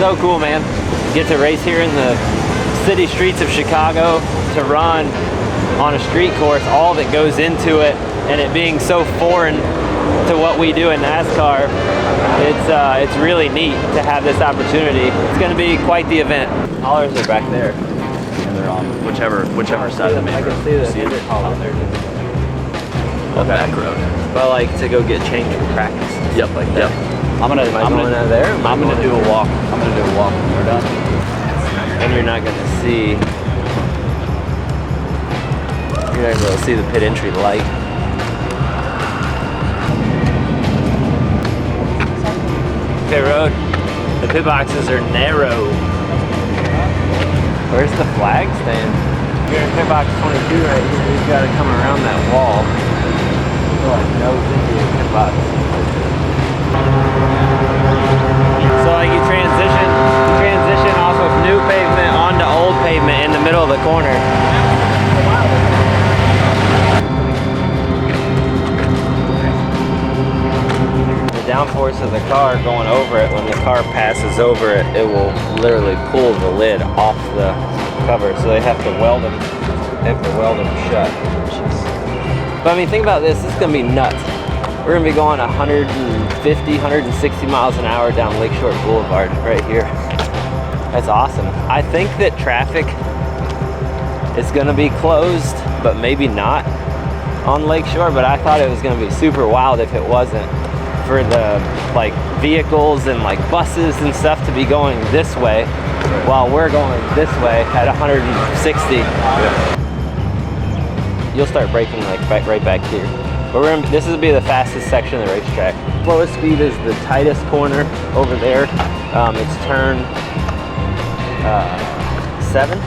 so cool, man. Get to race here in the city streets of Chicago, to run on a street course, all that goes into it, and it being so foreign to what we do in NASCAR. It's really neat to have this opportunity. It's going to be quite the event. Haulers are back there. And they're on whichever side of the main road. I can see the See it? The back road. But like to go get changed for practice. Yep, like that. I'm gonna out there. I'm gonna do a walk. I'm gonna do a walk when we're done. And you're not gonna see. You're not gonna see the pit entry light. Okay, road. The pit boxes are narrow. Where's the flag stand? You're in pit box 22 right here. You've got to come around that wall. Like nose into your pit box. So like you transition off of new pavement onto old pavement in the middle of the corner. The downforce of the car going over it, when the car passes over it, it will literally pull the lid off the cover. So they have to weld them. Shut. But I mean, think about this. This is gonna be nuts. We're gonna be going 150, 160 miles an hour down Lakeshore Boulevard right here. That's awesome. I think that traffic is gonna be closed, but maybe not on Lakeshore. But I thought it was gonna be super wild if it wasn't, for the like vehicles and like buses and stuff to be going this way while we're going this way at 160. Yeah. You'll start braking like right back here. But this will be the fastest section of the racetrack. Lowest speed is the tightest corner over there. It's turn 7,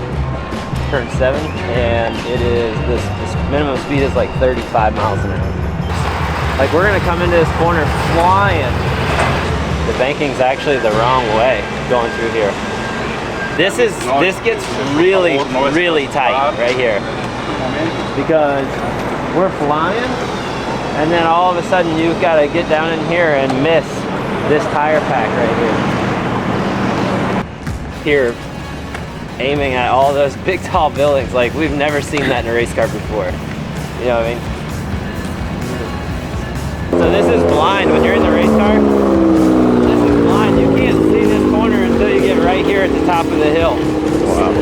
and it is this minimum speed is like 35 miles an hour. Like we're gonna come into this corner flying. The banking's actually the wrong way going through here. This gets really tight right here because we're flying, and then all of a sudden you've got to get down in here and miss this tire pack right here. Here, aiming at all those big tall buildings, like we've never seen that in a race car before. You know what I mean? So this is blind when you're in the race car. This is blind. You can't see this corner until you get right here at the top of the hill. Wow.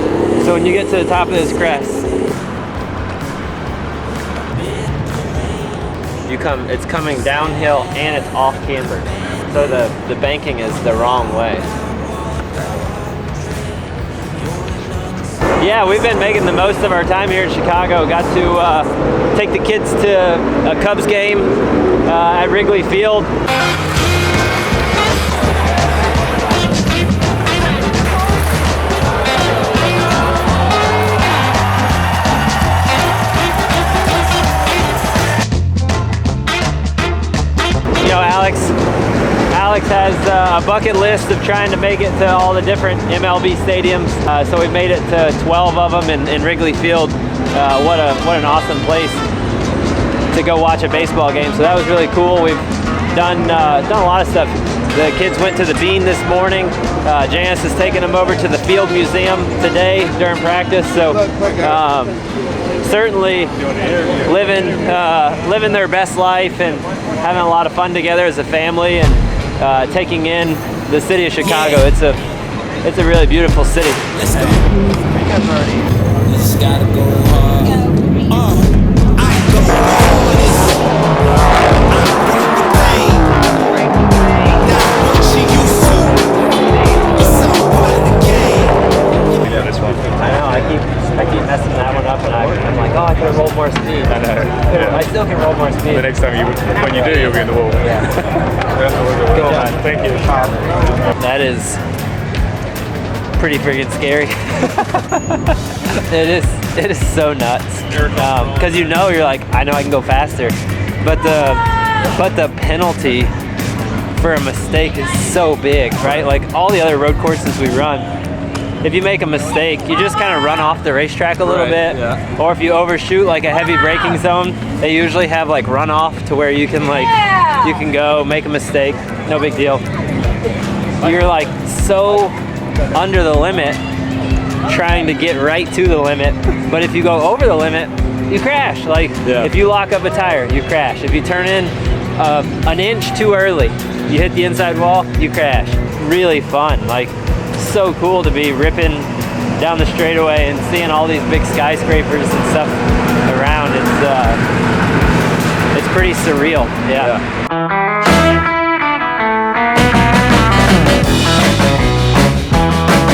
So when you get to the top of this crest, it's coming downhill and it's off camber. So the banking is the wrong way. Yeah, we've been making the most of our time here in Chicago. Got to take the kids to a Cubs game at Wrigley Field. You know, Alex has a bucket list of trying to make it to all the different MLB stadiums. So we made it to 12 of them in Wrigley Field. What an awesome place to go watch a baseball game. So that was really cool. We've done a lot of stuff. The kids went to the Bean this morning. Janice has taken them over to the Field Museum today during practice. So certainly living their best life and having a lot of fun together as a family, and taking in the city of Chicago. It's a really beautiful city. Let's go. Just gotta go hard. I go hard. I keep messing that one up, and I'm like, oh, I could have rolled more speed. I know. Yeah. I still can roll more speed. The next time when you do, you'll be in the wall. Yeah. Good job. Thank you. That is pretty freaking scary. It is so nuts. Because you're like, I know I can go faster, but the penalty for a mistake is so big, right? Like all the other road courses we run, if you make a mistake, you just kind of run off the racetrack a little bit. Yeah. Or if you overshoot like a heavy braking zone, they usually have like runoff to where you can you can go make a mistake, no big deal. you're like so under the limit, trying to get right to the limit. But if you go over the limit, you crash. Like if you lock up a tire, you crash. If you turn in an inch too early, you hit the inside wall, you crash. Really fun. Like so cool to be ripping down the straightaway and seeing all these big skyscrapers and stuff around. It's pretty surreal. Yeah.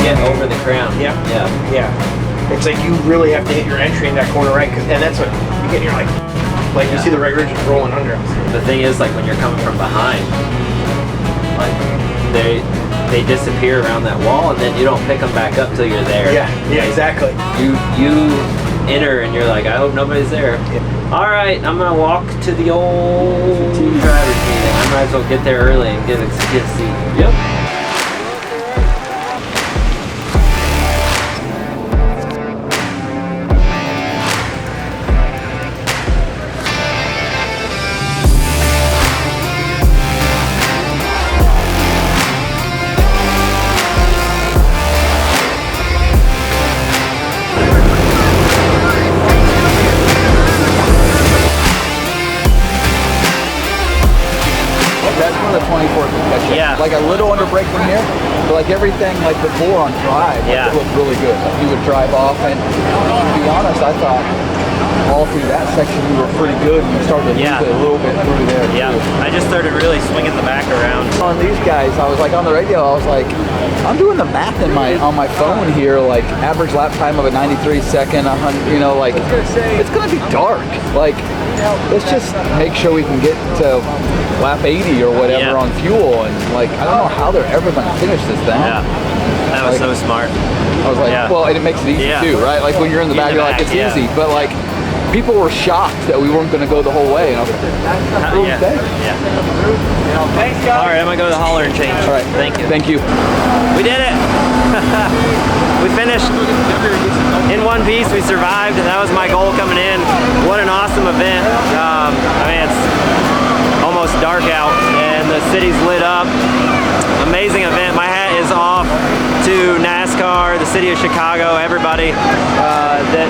Get over the crown. Yeah. Yeah. Yeah. It's like you really have to hit your entry in that corner right, and that's what you get. You're like you see the right ridge is rolling under us. The thing is, like when you're coming from behind, like they disappear around that wall, and then you don't pick them back up till you're there. Yeah. Yeah. Exactly. You enter and you're like, I hope nobody's there. Yeah. All right, I'm gonna walk to the old driver's meeting. I might as well get there early and get a seat. Yep. That's one of the 24 confessions. Yeah. Like a little under brake from here, but like everything like before on drive, like, it looked really good. Like you would drive off, and to be honest, I thought all through that section we were pretty good, and we started to lose it a little bit through there. Yeah, too. I just started really swinging the back around. On these guys, I was like on the radio, I was like, I'm doing the math in on my phone here, like average lap time of a 93 second, 100, you know, like it's gonna be dark. Like let's just make sure we can get to lap 80 or whatever on fuel, and like I don't know how they're ever gonna finish this thing. Yeah, that was so smart. I was like, well, and it makes it easy too, right? Like when you're in the back, you're like, it's easy, but like people were shocked that we weren't going to go the whole way, and I was like, Thanks, guys. All right, I'm gonna go to the hauler and change. All right, thank you. Thank you. We did it. We finished in one piece. We survived. That was my goal coming in. What an awesome event. I mean, it's almost dark out, and the city's lit up. Amazing event. My hat is off to NASCAR, the city of Chicago, everybody that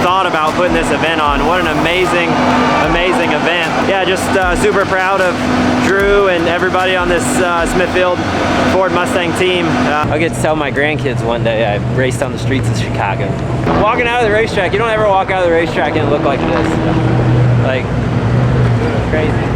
thought about putting this event on. What an amazing, amazing event. Yeah, just super proud of Drew and everybody on this Smithfield Ford Mustang team. I'll get to tell my grandkids one day I raced on the streets of Chicago. Walking out of the racetrack, you don't ever walk out of the racetrack and look like this. Like, crazy.